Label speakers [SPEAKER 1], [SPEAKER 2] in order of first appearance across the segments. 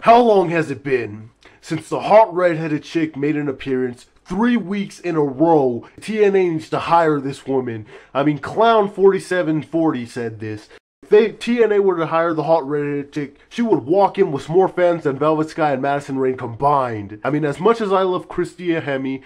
[SPEAKER 1] How long has it been since the hot red-headed chick made an appearance 3 weeks in a row? TNA needs to hire this woman. I mean, Clown4740 said this. If TNA were to hire the hot red-headed chick, she would walk in with more fans than Velvet Sky and Madison Rayne combined. I mean, as much as I love Christia Hemme,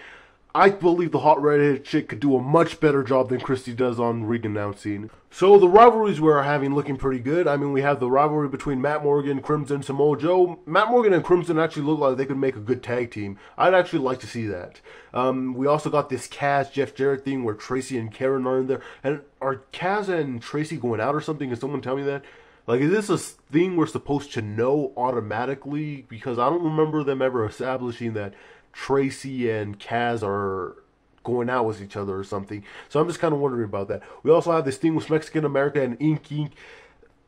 [SPEAKER 1] I believe the hot red-headed chick could do a much better job than Christy does on ring announcing. So the rivalries we're having looking pretty good. I mean, we have the rivalry between Matt Morgan, Crimson, Samoa Joe. Matt Morgan and Crimson actually look like they could make a good tag team. I'd actually like to see that. We also got this Kaz, Jeff Jarrett thing where Traci and Karen are in there. And are Kaz and Traci going out or something? Can someone tell me that? Like, is this a thing we're supposed to know automatically? Because I don't remember them ever establishing that Traci and Kaz are going out with each other or something. So I'm just kind of wondering about that. We also have this thing with Mexican America and Ink.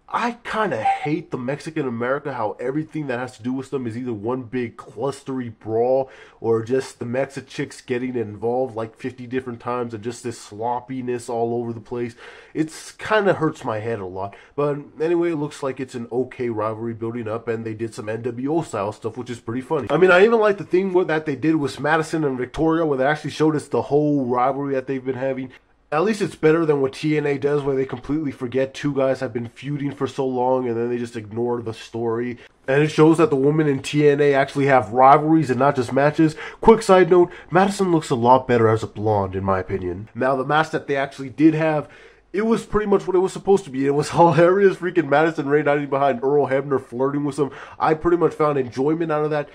[SPEAKER 1] I kind of hate the Mexican America, how everything that has to do with them is either one big clustery brawl or just the Mexa chicks getting involved like 50 different times and just this sloppiness all over the place. It's kind of hurts my head a lot. But anyway, it looks like it's an okay rivalry building up, and they did some NWO style stuff, which is pretty funny. I mean, I even like the thing that they did with Madison and Victoria, where they actually showed us the whole rivalry that they've been having. At least it's better than what TNA does, where they completely forget two guys have been feuding for so long and then they just ignore the story. And it shows that the women in TNA actually have rivalries and not just matches. Quick side note, Madison looks a lot better as a blonde, in my opinion. Now, the match that they actually did have, it was pretty much what it was supposed to be. It was hilarious, freaking Madison Rayne hiding behind Earl Hebner flirting with him. I pretty much found enjoyment out of that.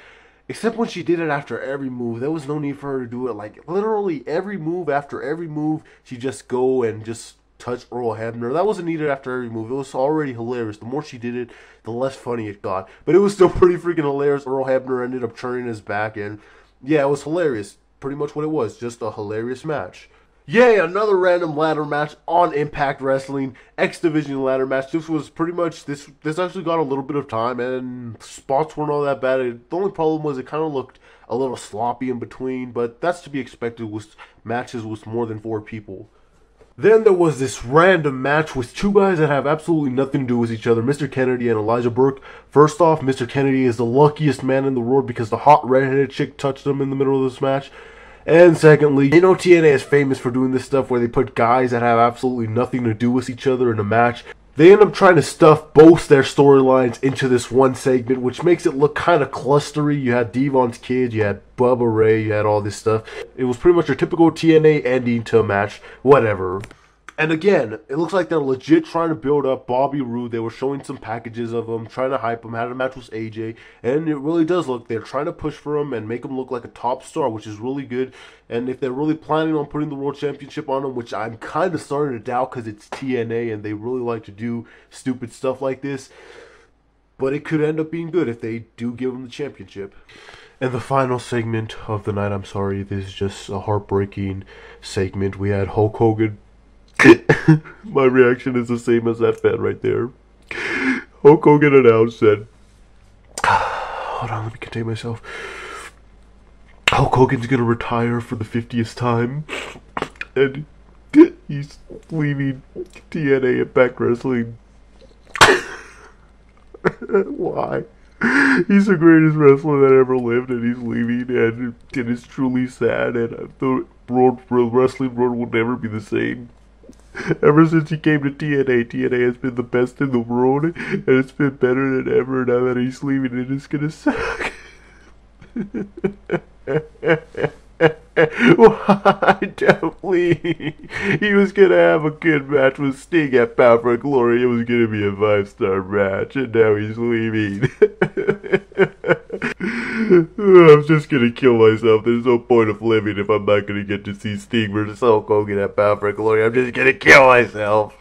[SPEAKER 1] Except when she did it after every move. There was no need for her to do it. Like, literally every move after every move, she just go and just touch Earl Hebner. That wasn't needed after every move. It was already hilarious. The more she did it, the less funny it got. But it was still pretty freaking hilarious. Earl Hebner ended up turning his back, and yeah, it was hilarious. Pretty much what it was. Just a hilarious match. Yay, another random ladder match on Impact Wrestling, X Division ladder match. This was pretty much, this actually got a little bit of time, and spots weren't all that bad. The only problem was it kind of looked a little sloppy in between, but that's to be expected with matches with more than 4 people. Then there was this random match with two guys that have absolutely nothing to do with each other, Mr. Kennedy and Elijah Burke. First off, Mr. Kennedy is the luckiest man in the world because the hot redheaded chick touched him in the middle of this match. And secondly, you know TNA is famous for doing this stuff where they put guys that have absolutely nothing to do with each other in a match. They end up trying to stuff both their storylines into this one segment, which makes it look kind of clustery. You had Devon's kid, you had Bubba Ray, you had all this stuff. It was pretty much your typical TNA ending to a match, whatever. And again, it looks like they're legit trying to build up Bobby Roode. They were showing some packages of him, trying to hype him, had a match with AJ. And it really does look, they're trying to push for him and make him look like a top star, which is really good. And if they're really planning on putting the World Championship on him, which I'm kind of starting to doubt because it's TNA and they really like to do stupid stuff like this. But it could end up being good if they do give him the championship. And the final segment of the night, I'm sorry, this is just a heartbreaking segment. We had Hulk Hogan. My reaction is the same as that fan right there. Hulk Hogan announced that. Hold on, let me contain myself. Hulk Hogan's gonna retire for the 50th time, and he's leaving TNA Impact Wrestling. Why? He's the greatest wrestler that ever lived, and he's leaving, and it is truly sad. And the wrestling world will never be the same. Ever since he came to TNA has been the best in the world, and it's been better than ever. Now that he's leaving, it is gonna suck. Why don't leave? He was gonna have a good match with Sting at Bound for Glory. It was gonna be a 5-star match, and now he's leaving. I'm just gonna kill myself. There's no point of living if I'm not gonna get to see Sting versus Hulk Hogan at Bound for Glory. I'm just gonna kill myself.